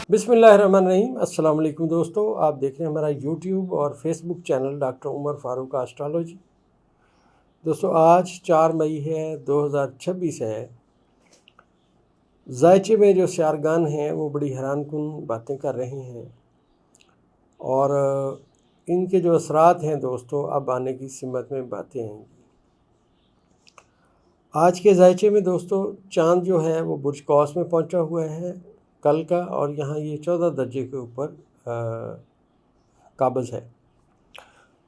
बिस्मिल्लाहिर्रहमानिर्रहीम। अस्सलाम वालेकुम दोस्तों, आप देख रहे हैं हमारा यूट्यूब और Facebook channel doctor Umar Farooq astrology. दोस्तों आज 4 मई है, 2026 है। ज़ायचे में जो सियारगान हैं वो बड़ी हैरानकुन बातें कर रहे हैं और इनके जो असरात हैं दोस्तों अब आने की सिमत में बातें आएंगी। आज के ज़ायचे में दोस्तों चाँद जो है वो बुर्ज कौस में पहुंचा हुआ है कल का, और यहाँ ये 14 दर्जे के ऊपर काबिज़ है।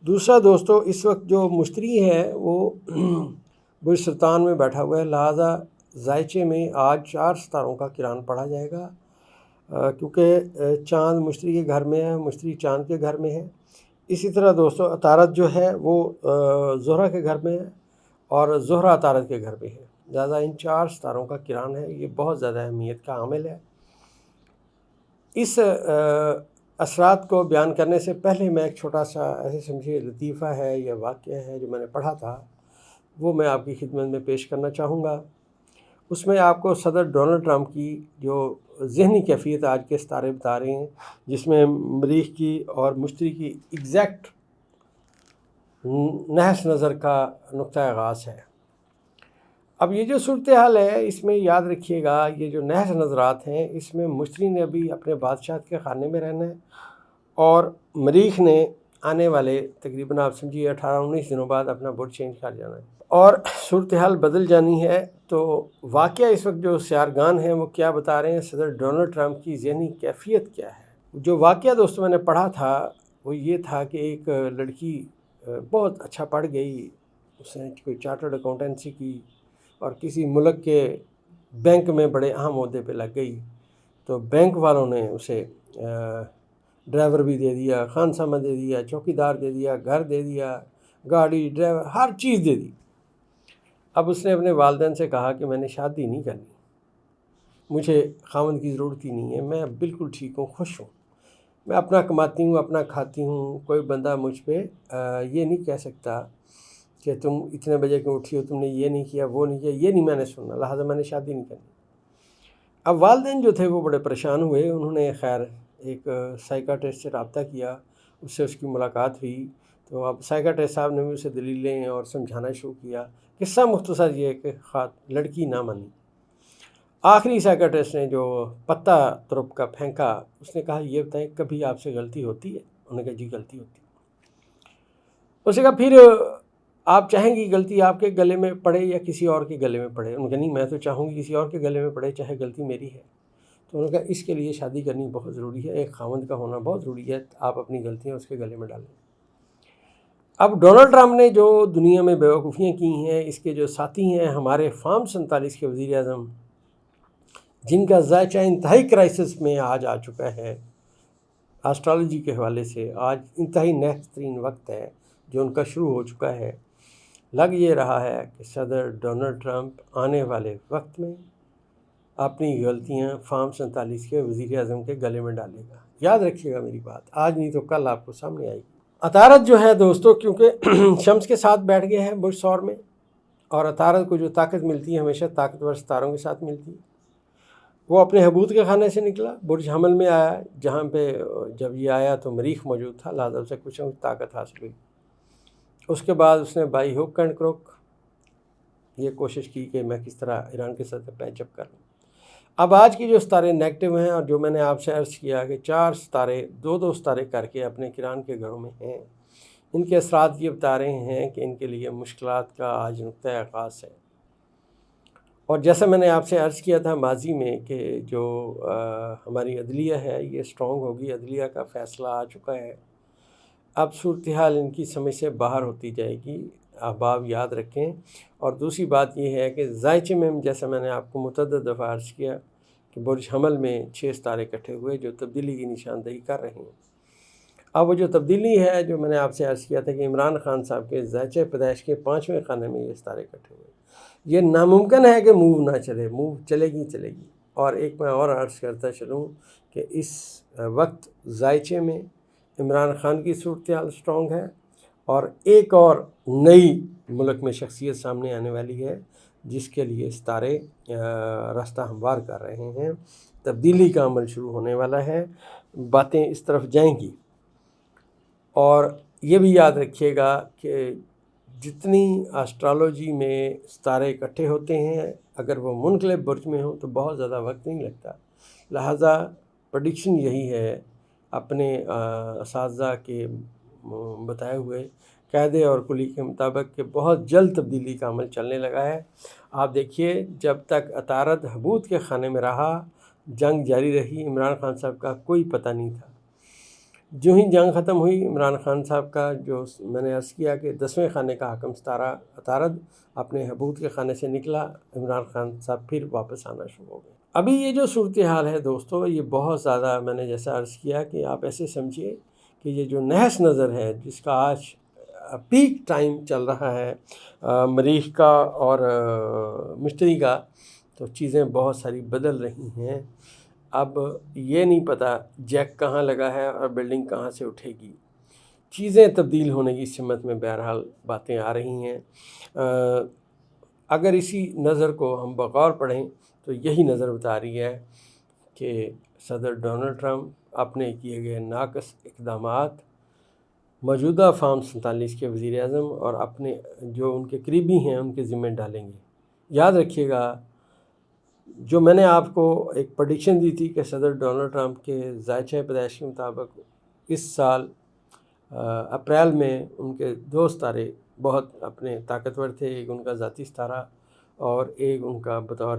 दूसरा दोस्तों इस वक्त जो मुश्तरी है वो बुर्ज सुल्तान में बैठा हुआ है, लिहाजा ज़ायचे में आज 4 सितारों का किरान पढ़ा जाएगा क्योंकि चाँद मुश्तरी के घर में है, मुश्तरी चाँद के घर में है। इसी तरह दोस्तों अतारत जो है वो ज़ोहरा के घर में है और ज़ोहरा अतारत के घर में है, लिहाजा इन 4 सितारों का किरान है। ये बहुत ज़्यादा अहमियत का आमिल है। इस असरात को बयान करने से पहले मैं एक छोटा सा ऐसे समझिए लतीफ़ा है या वाक़या है जो मैंने पढ़ा था, वो मैं आपकी खिदमत में पेश करना चाहूँगा। उसमें आपको सदर डोनाल्ड ट्रंप की जो ज़हनी कैफ़ियत आज के सितारे बता रहे हैं, जिसमें मरीख़ की और मुश्तरी की एग्जैक्ट नहस नज़र का नुक्ता आगाज़ है। अब ये जो सूरत हाल है इसमें याद रखिएगा, ये जो नहस नज़रात हैं इसमें मुश्तरी ने अभी अपने बादशाह के खाने में रहना है और मरीख़ ने आने वाले तकरीबन आप समझिए 18-19 दिनों बाद अपना बुर्ज चेंज कर जाना है और सूरत हाल बदल जानी है। तो वाक़या इस वक्त जो सियारगान हैं वो क्या बता रहे हैं, सदर डोनाल्ड ट्रंप की ज़हनी कैफ़ियत क्या है। जो वाक़या दोस्तों मैंने पढ़ा था वो ये था कि एक लड़की बहुत अच्छा पढ़ गई, उसने कोई चार्टर्ड अकाउंटेंसी की और किसी मुल्क के बैंक में बड़े अहम ओहदे पे लग गई। तो बैंक वालों ने उसे ड्राइवर भी दे दिया, खानसामा दे दिया, चौकीदार दे दिया, घर दे दिया, गाड़ी, ड्राइवर, हर चीज़ दे दी। अब उसने अपने वालिदैन से कहा कि मैंने शादी नहीं करनी, मुझे खावंद की ज़रूरत ही नहीं है, मैं बिल्कुल ठीक हूँ, खुश हूँ, मैं अपना कमाती हूँ, अपना खाती हूँ, कोई बंदा मुझ पे ये नहीं कह सकता कि तुम इतने बजे क्यों उठी हो, तुमने ये नहीं किया, वो नहीं किया, ये नहीं मैंने सुनना, लिहाजा मैंने शादी नहीं करनी। अब वालिदैन जो थे वो बड़े परेशान हुए। उन्होंने खैर एक साइकाट्रिस्ट से रब्ता किया, उससे उसकी मुलाकात हुई। तो अब साइकाट्रिस्ट साहब ने भी उसे दलीलें और समझाना शुरू किया। किस्सा मुख्तसर ये कि लड़की ना मानी। आखिरी साइकाट्रिस्ट ने जो पत्ता तुरुप का फेंका, उसने कहा ये बताएं कभी आपसे गलती होती है? उन्होंने कहा जी गलती होती है। उसने कहा फिर आप चाहेंगी गलती आपके गले में पड़े या किसी और के गले में पड़े? उन्होंने कहा नहीं, मैं तो चाहूँगी किसी और के गले में पड़े, चाहे गलती मेरी है। तो उन्होंने कहा इसके लिए शादी करनी बहुत ज़रूरी है, एक खावंद का होना बहुत ज़रूरी है, आप अपनी गलतियाँ उसके गले में डालें। अब डोनाल्ड ट्रंप ने जो दुनिया में बेवकूफ़ियाँ की हैं, इसके जो साथी हैं हमारे फार्म 47 के वज़ीर आज़म, जिनका ज़ायचा इंतहाई क्राइसिस में आज आ चुका है, एस्ट्रोलॉजी के हवाले से आज इंतहाई नेहस तरीन वक्त है जो उनका शुरू हो चुका है। लग ये रहा है कि सदर डोनाल्ड ट्रंप आने वाले वक्त में अपनी गलतियां फार्म 47 के वज़ीर आज़म के गले में डालेगा। याद रखिएगा मेरी बात, आज नहीं तो कल आपको सामने आएगी। अतारत जो है दोस्तों, क्योंकि शम्स के साथ बैठ गए हैं बुर्ज सौर में, और अतारत को जो ताकत मिलती है हमेशा ताकतवर सितारों के साथ मिलती है। वो अपने हबूत के खाने से निकला, बुर्ज हमल में आया, जहाँ पे जब ये आया तो मरीख़ मौजूद था, लिहाजा उसे कुछ न कुछ ताकत हासिल हुई। उसके बाद उसने बाई हुक एंड क्रोक ये कोशिश की कि मैं किस तरह ईरान के साथ पैचअप कर लूँ। अब आज की जो सितारे नेगेटिव हैं और जो मैंने आपसे अर्ज़ किया कि 4 सितारे 2-2 सितारे करके अपने किरान के घरों में हैं, इनके असरात ये बता रहे हैं कि इनके लिए मुश्किलात का आज नुक्ता आगाज़ है। और जैसा मैंने आपसे अर्ज़ किया था माजी में कि जो हमारी अदलिया है ये स्ट्रॉन्ग होगी, अदलिया का फ़ैसला आ चुका है। अब सूरत हाल इनकी समझ से बाहर होती जाएगी, अहबाब याद रखें। और दूसरी बात यह है कि ज़ायचे में जैसा मैंने आपको मुतअद्दिद दफ़ा अर्ज़ किया कि बुर्ज हमल में 6 सितारे इकट्ठे हुए जो तब्दीली की निशानदही कर रहे हैं। अब वो जो तब्दीली है जो मैंने आपसे अर्ज़ किया था कि इमरान खान साहब के ज़ायचे पैदाइश के 5वें खाने में ये सितारे इकट्ठे हुए, ये नामुमकिन है कि मूव ना चले, मूव चलेगी चलेगी। और एक मैं और अर्ज़ करता चलूँ कि इस वक्त ज़ायचे में इमरान खान की सूरत हाल स्ट्रॉन्ग है और एक और नई मुल्क में शख्सियत सामने आने वाली है जिसके लिए सितारे रास्ता हमवार कर रहे हैं। تبدیلی کا عمل شروع ہونے والا ہے، باتیں اس طرف جائیں گی۔ اور یہ بھی یاد رکھیے گا کہ جتنی آسٹرالوجی میں ستارے اکٹھے ہوتے ہیں، اگر وہ منقلب برج میں ہوں تو بہت زیادہ وقت نہیں لگتا، لہٰذا پریڈکشن یہی ہے اپنے اساتذہ کے بتائے ہوئے قاعدے اور کلی کے مطابق کہ بہت جلد تبدیلی کا عمل چلنے لگا ہے۔ آپ دیکھیے، جب تک عطارد حبوط کے خانے میں رہا، جنگ جاری رہی، عمران خان صاحب کا کوئی پتہ نہیں تھا۔ جو ہی جنگ ختم ہوئی، عمران خان صاحب کا، جو میں نے عرض کیا کہ 10ویں خانے کا حاکم ستارہ عطارد اپنے حبوط کے خانے سے نکلا، عمران خان صاحب پھر واپس آنا شروع ہو گئے۔ ابھی یہ جو صورتحال ہے دوستو، یہ بہت زیادہ، میں نے جیسا عرض کیا کہ آپ ایسے سمجھیے کہ یہ جو نحس نظر ہے جس کا آج پیک ٹائم چل رہا ہے مریخ کا اور مشتری کا، تو چیزیں بہت ساری بدل رہی ہیں۔ اب یہ نہیں پتہ جیک کہاں لگا ہے اور بلڈنگ کہاں سے اٹھے گی، چیزیں تبدیل ہونے کی سمت میں بہرحال باتیں آ رہی ہیں۔ اگر اسی نظر کو ہم بغور پڑھیں تو یہی نظر بتا رہی ہے کہ صدر ڈونلڈ ٹرمپ اپنے کیے گئے ناقص اقدامات موجودہ فارم 47 کے وزیر اعظم اور اپنے جو ان کے قریبی ہیں ان کے ذمہ ڈالیں گے۔ یاد رکھیے گا، جو میں نے آپ کو ایک پریڈکشن دی تھی کہ صدر ڈونلڈ ٹرمپ کے ذائچہ پیدائش کے مطابق اس سال اپریل میں ان کے 2 ستارے بہت اپنے طاقتور تھے، ایک ان کا ذاتی ستارہ اور ایک ان کا بطور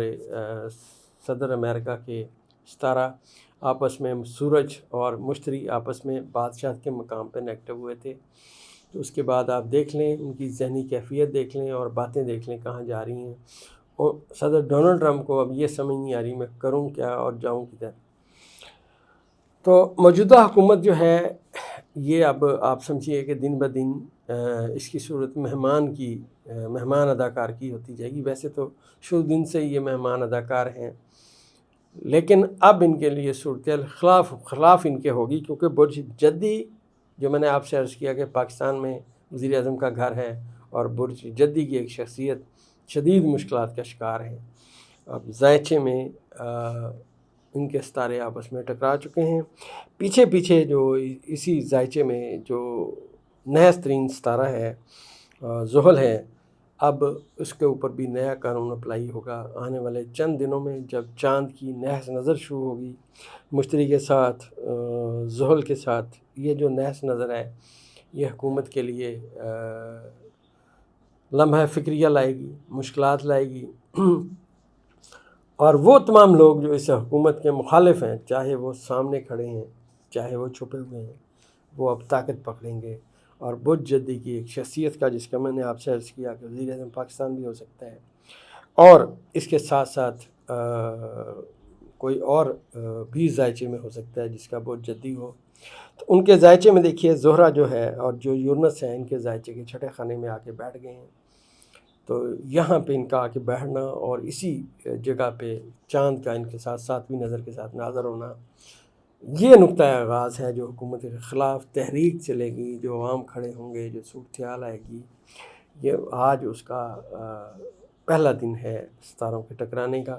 صدر امریکہ کے ستارہ، آپس میں سورج اور مشتری آپس میں بادشاہت کے مقام پہ نیگیٹو ہوئے تھے۔ تو اس کے بعد آپ دیکھ لیں، ان کی ذہنی کیفیت دیکھ لیں اور باتیں دیکھ لیں کہاں جا رہی ہیں۔ اور صدر ڈونلڈ ٹرمپ کو اب یہ سمجھ نہیں آ رہی میں کروں کیا اور جاؤں کدھر۔ تو موجودہ حکومت جو ہے یہ اب آپ سمجھیے کہ دن بدن اس کی صورت مہمان اداکار کی ہوتی جائے گی۔ ویسے تو شروع دن سے یہ مہمان اداکار ہیں، لیکن اب ان کے لیے صورتحال خلاف ان کے ہوگی، کیونکہ برج جدی، جو میں نے آپ سے عرض کیا کہ پاکستان میں وزیر اعظم کا گھر ہے، اور برج جدی کی ایک شخصیت شدید مشکلات کا شکار ہے۔ اب ذائچے میں ان کے ستارے آپس میں ٹکرا چکے ہیں۔ پیچھے جو اسی ذائچے میں جو نحس ترین ستارہ ہے زحل ہے، اب اس کے اوپر بھی نیا قانون اپلائی ہوگا آنے والے چند دنوں میں، جب چاند کی نحس نظر شروع ہوگی مشتری کے ساتھ، زحل کے ساتھ۔ یہ جو نحس نظر ہے یہ حکومت کے لیے لمحہ فکریہ لائے گی، مشکلات لائے گی، اور وہ تمام لوگ جو اس حکومت کے مخالف ہیں، چاہے وہ سامنے کھڑے ہیں چاہے وہ چھپے ہوئے ہیں، وہ اب طاقت پکڑیں گے۔ اور برج جدی کی ایک شخصیت کا، جس کا میں نے آپ سے عرض کیا کہ وزیر اعظم پاکستان بھی ہو سکتا ہے، اور اس کے ساتھ ساتھ کوئی اور بھی ذائچے میں ہو سکتا ہے جس کا برج جدی ہو۔ تو ان کے ذائچے میں دیکھیے زہرہ جو ہے اور جو یورنس ہے، ان کے ذائچے کے چھٹے خانے میں آ کے بیٹھ گئے ہیں۔ تو یہاں پہ ان کا آ کے بیٹھنا اور اسی جگہ پہ چاند کا ان کے ساتھ 7ویں نظر کے ساتھ ناظر ہونا، یہ نقطۂ آغاز ہے جو حکومت کے خلاف تحریک چلے گی، جو عوام کھڑے ہوں گے، جو صورتحال آئے گی۔ یہ آج اس کا پہلا دن ہے ستاروں کے ٹکرانے کا۔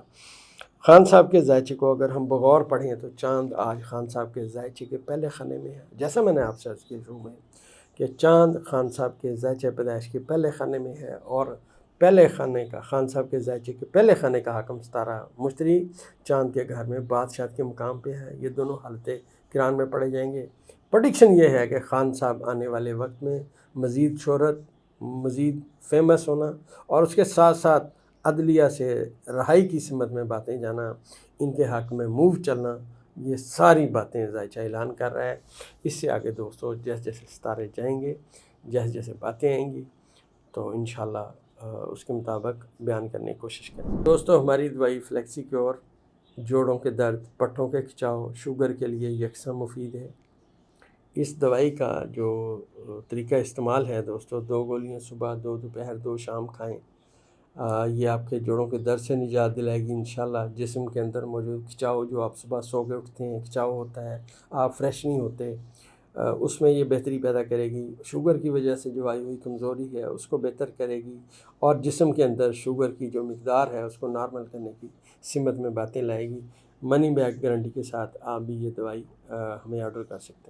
خان صاحب کے ذائچے کو اگر ہم بغور پڑھیں تو چاند آج خان صاحب کے ذائچے کے پہلے خانے میں ہے، جیسا میں نے آپ سے عرض کیا شروع میں کہ چاند خان صاحب کے ذائچہ پیدائش کے پہلے خانے میں ہے، اور پہلے خانے کا، خان صاحب کے ذائچے کے پہلے خانے کا حاکم ستارہ مشتری چاند کے گھر میں بادشاہت کے مقام پہ ہے۔ یہ دونوں حالتیں کران میں پڑے جائیں گے۔ پریڈکشن یہ ہے کہ خان صاحب آنے والے وقت میں مزید شہرت، مزید فیمس ہونا، اور اس کے ساتھ ساتھ عدلیہ سے رہائی کی سمت میں باتیں جانا، ان کے حق میں موو چلنا، یہ ساری باتیں ذائچہ اعلان کر رہا ہے۔ اس سے آگے دوستو جیسے جیسے ستارے جائیں گے، جیسے جیسے باتیں آئیں گی، تو انشاءاللہ اس کے مطابق بیان کرنے کی کوشش کریں۔ دوستو، ہماری دوائی فلیکسی کیور جوڑوں کے درد، پٹھوں کے کھچاؤ، شوگر کے لیے یکساں مفید ہے۔ اس دوائی کا جو طریقہ استعمال ہے دوستو، 2 گولیاں صبح، 2 دوپہر، 2 شام کھائیں۔ یہ آپ کے جوڑوں کے درد سے نجات دلائے گی انشاءاللہ۔ جسم کے اندر موجود کھچاؤ، جو آپ صبح سو کے اٹھتے ہیں کھچاؤ ہوتا ہے، آپ فریش نہیں ہوتے، اس میں یہ بہتری پیدا کرے گی، شوگر کی وجہ سے جو آئی ہوئی کمزوری ہے اس کو بہتر کرے گی، اور جسم کے اندر شوگر کی جو مقدار ہے اس کو نارمل کرنے کی سمت میں باتیں لائے گی۔ منی بیک گارنٹی کے ساتھ آپ بھی یہ دوائی ہمیں آرڈر کر سکتے ہیں۔